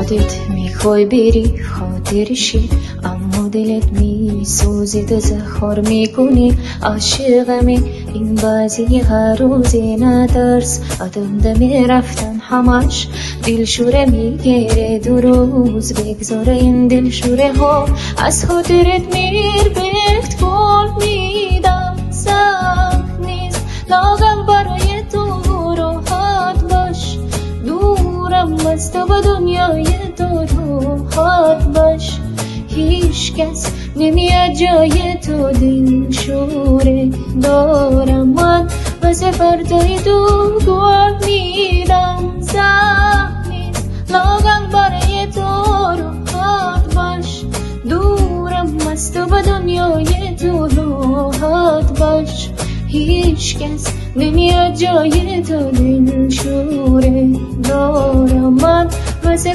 خودت میخوای بری خاطرشی، اما دلت میسوزه تظاهر میکنی عاشقمی. این بازی هر روزی نترس، آدم دمی رفتن همش دلشوره میگیره. دو روز بگذاره این دلشوره ها از خاطرت میربخت کن میدم. سخت نیست لاغل برای تو راحت باش، دورم از تو و دنیای تو راحت باش. هیچ کس نمیاد جای تو دلشوره دارم من، واسه فردای تو گل میدم. سخت نیست لاغل برای تو راحت باش، دورم از تو و دنیای تو راحت باش. هیچ کس نمیاد جای تو دلشوره دارم من، واسه